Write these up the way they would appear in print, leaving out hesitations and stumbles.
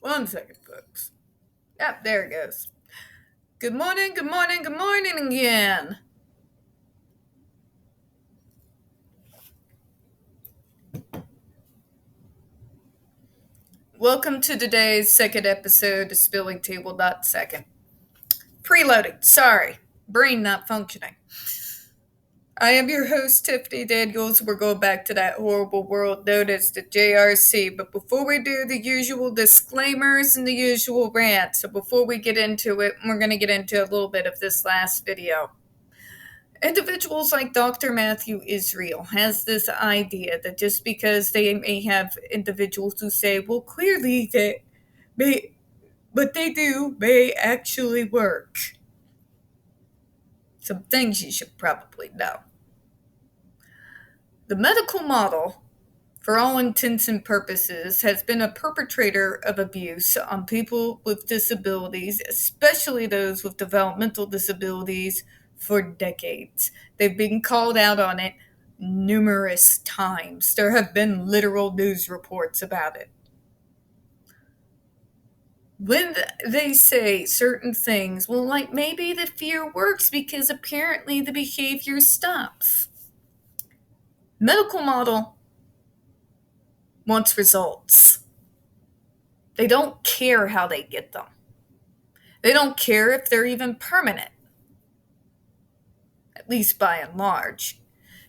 1 second, folks. Yep, there it goes. Good morning, good morning, good morning again. Welcome to today's second episode of Spilling Table. Second. Preloaded, sorry. Brain not functioning. I am your host, Tiffany Daniels. We're going back to that horrible world known as the JRC. But before we do the usual disclaimers and the usual rant, so before we get into it, we're going to get into a little bit of this last video. Individuals like Dr. Matthew Israel has this idea that just because they may have individuals who say, well, clearly what they do may actually work. Some things you should probably know. The medical model, for all intents and purposes, has been a perpetrator of abuse on people with disabilities, especially those with developmental disabilities, for decades. They've been called out on it numerous times. There have been literal news reports about it. When they say certain things, well, like maybe the fear works because apparently the behavior stops. Medical model wants results. They don't care how they get them. They don't care if they're even permanent, at least by and large.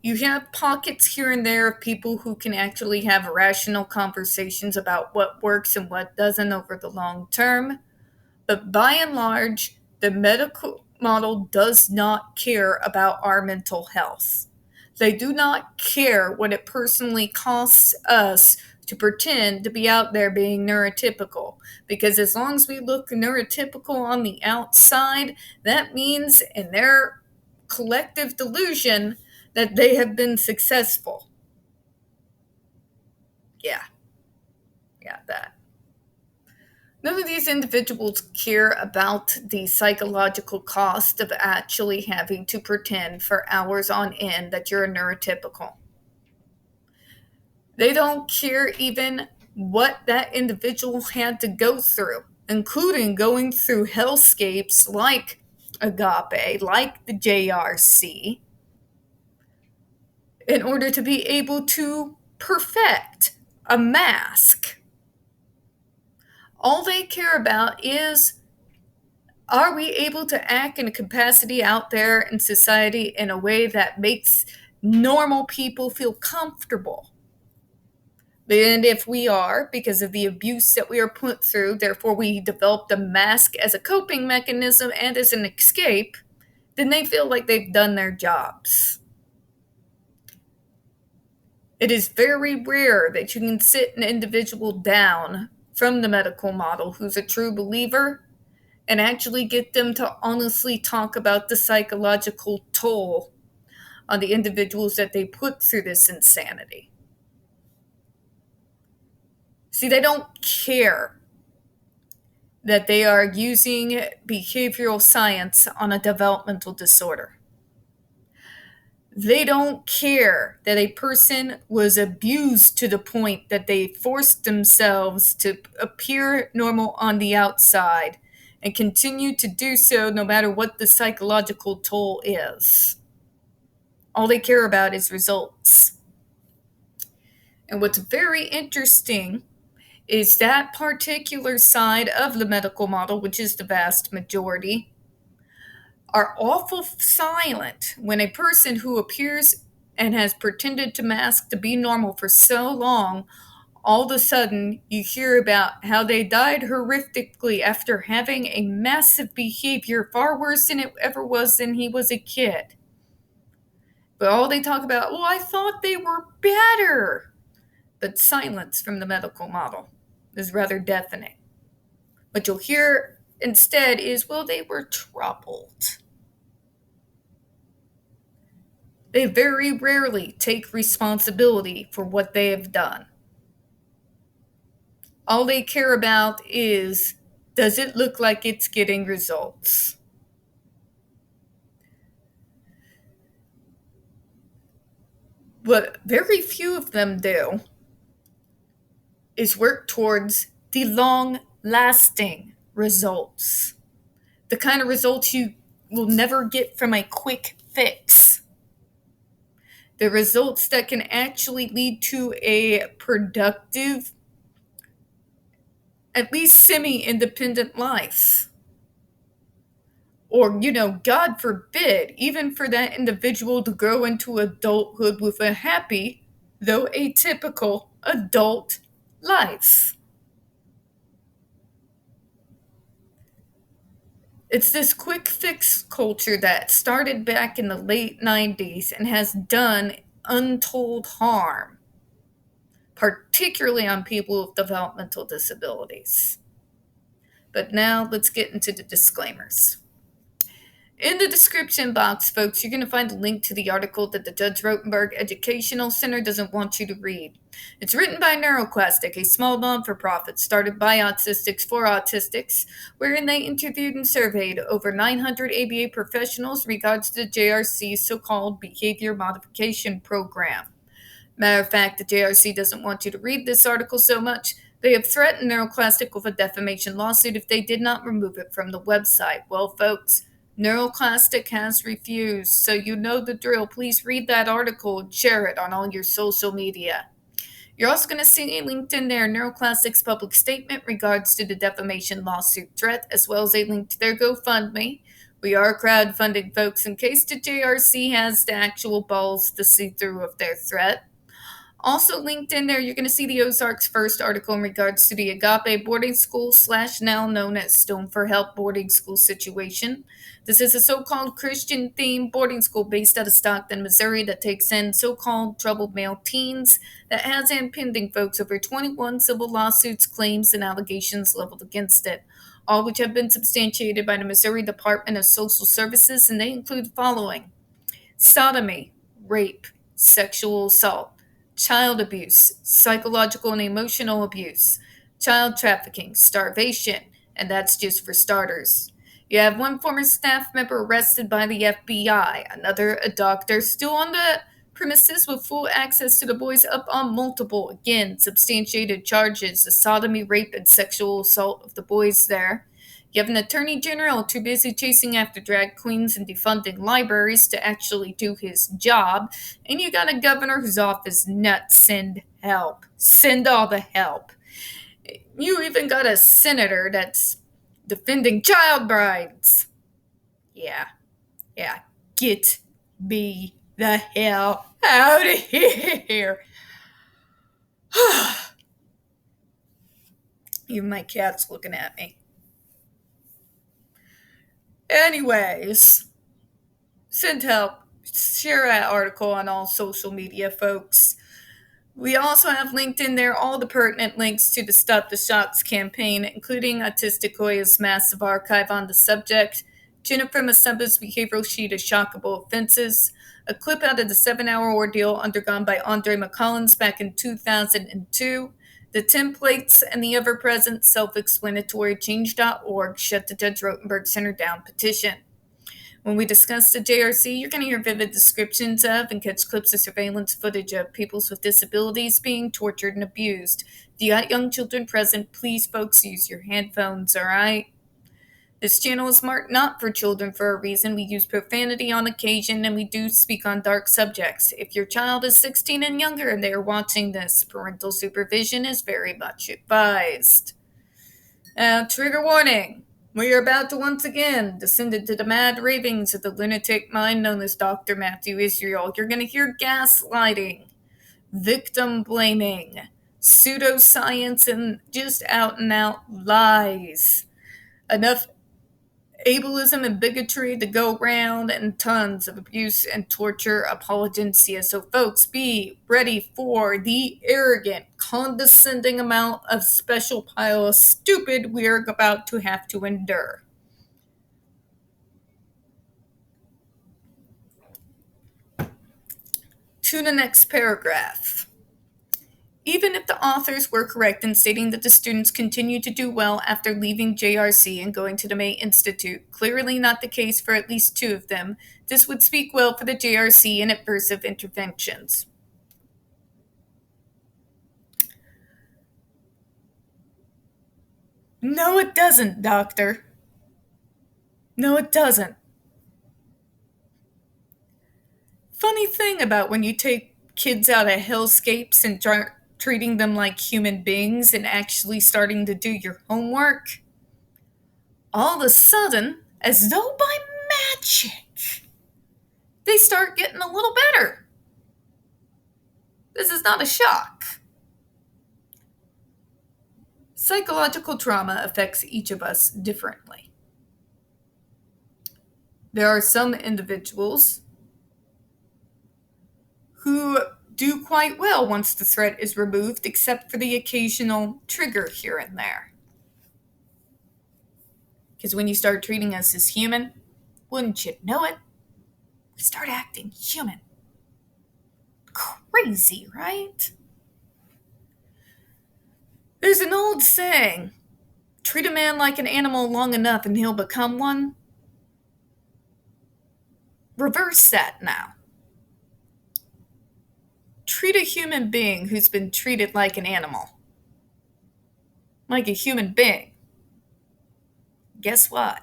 You have pockets here and there of people who can actually have rational conversations about what works and what doesn't over the long term. But by and large, the medical model does not care about our mental health. They do not care what it personally costs us to pretend to be out there being neurotypical. Because as long as we look neurotypical on the outside, that means in their collective delusion that they have been successful. Yeah, that. None of these individuals care about the psychological cost of actually having to pretend for hours on end that you're a neurotypical. They don't care even what that individual had to go through, including going through hellscapes like Agape, like the JRC, in order to be able to perfect a mask. All they care about is, are we able to act in a capacity out there in society in a way that makes normal people feel comfortable? And if we are, because of the abuse that we are put through, therefore we developed a mask as a coping mechanism and as an escape, then they feel like they've done their jobs. It is very rare that you can sit an individual down from the medical model who's a true believer and actually get them to honestly talk about the psychological toll on the individuals that they put through this insanity. See, they don't care that they are using behavioral science on a developmental disorder. They don't care that a person was abused to the point that they forced themselves to appear normal on the outside and continue to do so no matter what the psychological toll is. All they care about is results. And what's very interesting is that particular side of the medical model, which is the vast majority, are awful silent when a person who appears and has pretended to mask to be normal for so long, all of a sudden you hear about how they died horrifically after having a massive behavior far worse than it ever was when he was a kid. But all they talk about, well, I thought they were better. But silence from the medical model is rather deafening. What you'll hear instead is, well, they were troubled. They very rarely take responsibility for what they have done. All they care about is, does it look like it's getting results? What very few of them do is work towards the long lasting results. The kind of results you will never get from a quick fix. The results that can actually lead to a productive, at least semi-independent life. Or, God forbid, even for that individual to grow into adulthood with a happy, though atypical, adult life. It's this quick fix culture that started back in the late 90s and has done untold harm, particularly on people with developmental disabilities. But now let's get into the disclaimers. In the description box, folks, you're going to find a link to the article that the Judge Rotenberg Educational Center doesn't want you to read. It's written by NeuroClastic, a small non-for-profit started by autistics for autistics, wherein they interviewed and surveyed over 900 ABA professionals regards to the JRC's so-called behavior modification program. Matter of fact, the JRC doesn't want you to read this article so much. They have threatened NeuroClastic with a defamation lawsuit if they did not remove it from the website. Well, folks, NeuroClastic has refused, so you know the drill. Please read that article and share it on all your social media. You're also going to see linked in there NeuroClastic's public statement regards to the defamation lawsuit threat, as well as a link to their GoFundMe. We are crowdfunding, folks, in case the JRC has the actual balls to see through with their threat. Also linked in there, you're going to see the Ozark's first article in regards to the Agape boarding school / now known as Stone for Help boarding school situation. This is a so-called Christian-themed boarding school based out of Stockton, Missouri that takes in so-called troubled male teens that has impending, folks, over 21 civil lawsuits, claims, and allegations leveled against it, all which have been substantiated by the Missouri Department of Social Services, and they include the following: sodomy, rape, sexual assault, child abuse, psychological and emotional abuse, child trafficking, starvation, and that's just for starters. You have one former staff member arrested by the FBI, another a doctor still on the premises with full access to the boys up on multiple, again, substantiated charges of sodomy, rape, and sexual assault of the boys there. You have an attorney general too busy chasing after drag queens and defunding libraries to actually do his job. And you got a governor whose office nuts. Send help. Send all the help. You even got a senator that's defending child brides. Yeah. Get me the hell out of here. Even my cat's looking at me. Anyways, send help. Share that article on all social media, folks. We also have linked in there all the pertinent links to the Stop the Shots campaign, including Hoya's massive archive on the subject, Jennifer Masemba's behavioral sheet of shockable offenses, a clip out of the 7-hour ordeal undergone by Andre McCollins back in 2002, the templates, and the ever-present self-explanatory Change.org Shut the Judge Rotenberg Center Down petition. When we discuss the JRC, you're going to hear vivid descriptions of and catch clips of surveillance footage of peoples with disabilities being tortured and abused. If you got young children present, please, folks, use your headphones, alright? This channel is marked not for children for a reason. We use profanity on occasion, and we do speak on dark subjects. If your child is 16 and younger and they are watching this, parental supervision is very much advised. Trigger warning. We are about to once again descend into the mad ravings of the lunatic mind known as Dr. Matthew Israel. You're going to hear gaslighting, victim blaming, pseudoscience, and just out and out lies. Enough ableism and bigotry to go round, and tons of abuse and torture apologencia. So folks, be ready for the arrogant, condescending amount of special pile of stupid we're about to have to endure. To the next paragraph. Even if the authors were correct in stating that the students continued to do well after leaving JRC and going to the May Institute, clearly not the case for at least 2 of them, this would speak well for the JRC and adversive interventions. No, it doesn't, doctor. No, it doesn't. Funny thing about when you take kids out of hellscapes and treating them like human beings and actually starting to do your homework, all of a sudden, as though by magic, they start getting a little better. This is not a shock. Psychological trauma affects each of us differently. There are some individuals who do quite well once the threat is removed, except for the occasional trigger here and there. Because when you start treating us as human, wouldn't you know it, we start acting human. Crazy, right? There's an old saying, treat a man like an animal long enough and he'll become one. Reverse that now. Treat a human being who's been treated like an animal. Like a human being. Guess what?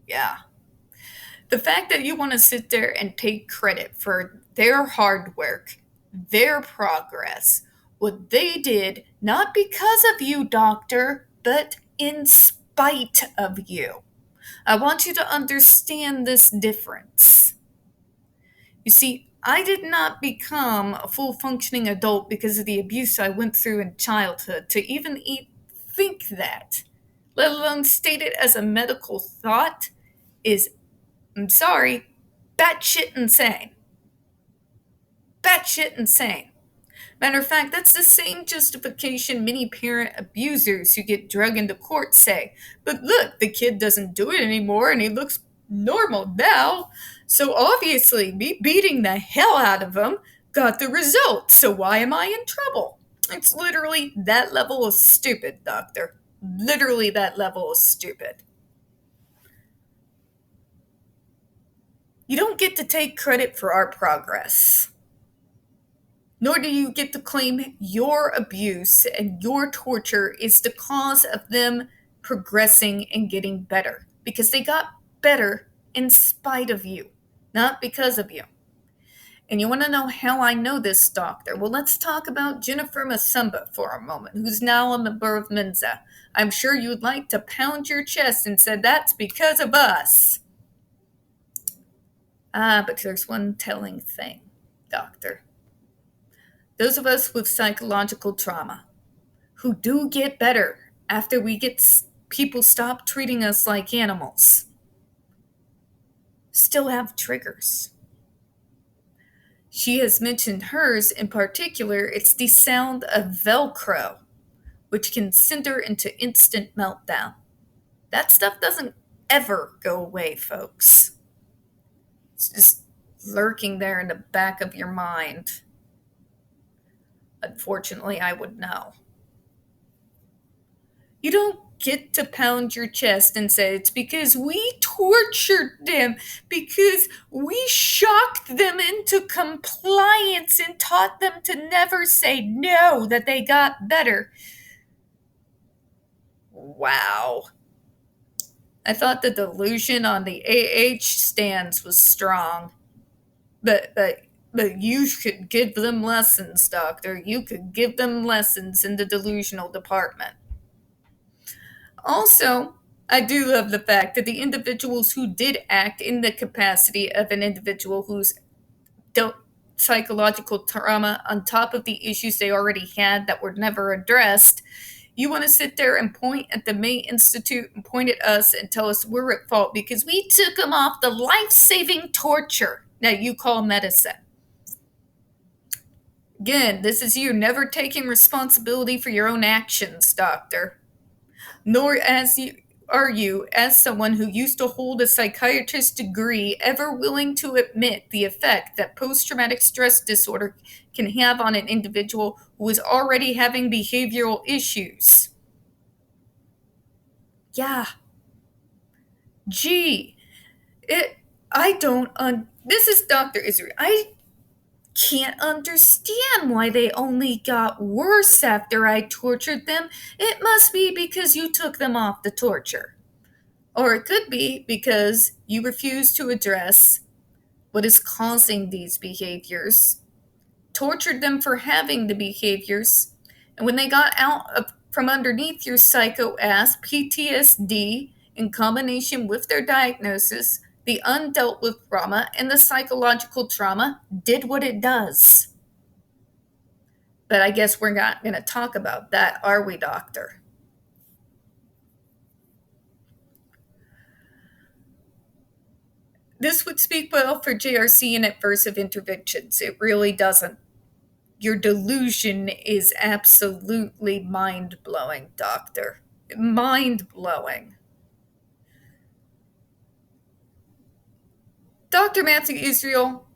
Yeah. The fact that you want to sit there and take credit for their hard work, their progress, what they did, not because of you, doctor, but in spite of you. I want you to understand this difference. You see, I did not become a full functioning adult because of the abuse I went through in childhood to even think that, let alone state it as a medical thought, is, I'm sorry, batshit insane. Batshit insane. Matter of fact, that's the same justification many parent abusers who get drug into court say. But look, the kid doesn't do it anymore and he looks normal now. So obviously, me beating the hell out of him got the result. So why am I in trouble? It's literally that level of stupid, doctor. Literally that level of stupid. You don't get to take credit for our progress. Nor do you get to claim your abuse and your torture is the cause of them progressing and getting better. Because they got better in spite of you, not because of you. And you want to know how I know this, doctor? Well, let's talk about Jennifer Masumba for a moment, who's now a member of Mensa. I'm sure you'd like to pound your chest and say that's because of us. But there's one telling thing, doctor. Those of us with psychological trauma who do get better after people stop treating us like animals still have triggers. She has mentioned hers in particular. It's the sound of Velcro, which can send her into instant meltdown. That stuff doesn't ever go away, folks. It's just lurking there in the back of your mind. Unfortunately, I would know. You don't get to pound your chest and say it's because we tortured them, because we shocked them into compliance and taught them to never say no, that they got better. Wow. I thought the delusion on the stands was strong. But you could give them lessons, doctor. You could give them lessons in the delusional department. Also, I do love the fact that the individuals who did act in the capacity of an individual who's dealt psychological trauma on top of the issues they already had that were never addressed, you want to sit there and point at the May Institute and point at us and tell us we're at fault because we took them off the life-saving torture that you call medicine. Again, this is you never taking responsibility for your own actions, doctor. Nor are you, as someone who used to hold a psychiatrist's degree, ever willing to admit the effect that post-traumatic stress disorder can have on an individual who is already having behavioral issues. Yeah. Gee, this is Dr. Israel. can't understand why they only got worse after I tortured them. It must be because you took them off the torture. Or it could be because you refuse to address what is causing these behaviors, tortured them for having the behaviors, and when they got from underneath your psycho ass, PTSD, in combination with their diagnosis, the undealt with trauma, and the psychological trauma, did what it does. But I guess we're not going to talk about that, are we, doctor? This would speak well for JRC and adversive interventions. It really doesn't. Your delusion is absolutely mind blowing, doctor. Mind blowing. Dr. Matthew Israel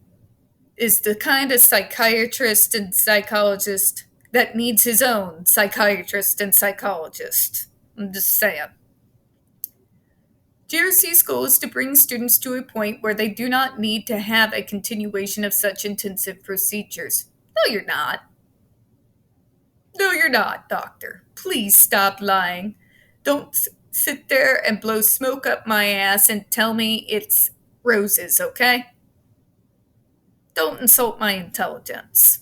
is the kind of psychiatrist and psychologist that needs his own psychiatrist and psychologist. I'm just saying. JRC's goal is to bring students to a point where they do not need to have a continuation of such intensive procedures. No, you're not. No, you're not, doctor. Please stop lying. Don't sit there and blow smoke up my ass and tell me it's roses, okay? Don't insult my intelligence.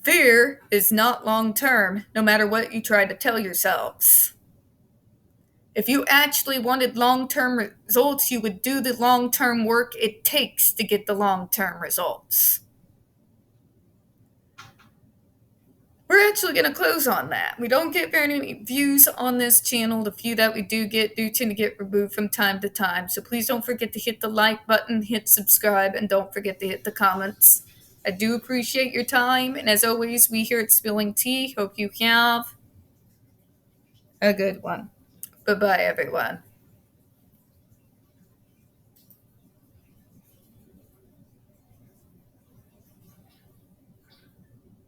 Fear is not long term, no matter what you try to tell yourselves. If you actually wanted long term results, you would do the long term work it takes to get the long term results. We're actually going to close on that. We don't get very many views on this channel. The few that we do tend to get removed from time to time. So please don't forget to hit the like button, hit subscribe, and don't forget to hit the comments. I do appreciate your time. And as always, we here at Spilling Tea hope you have a good one. Bye-bye, everyone.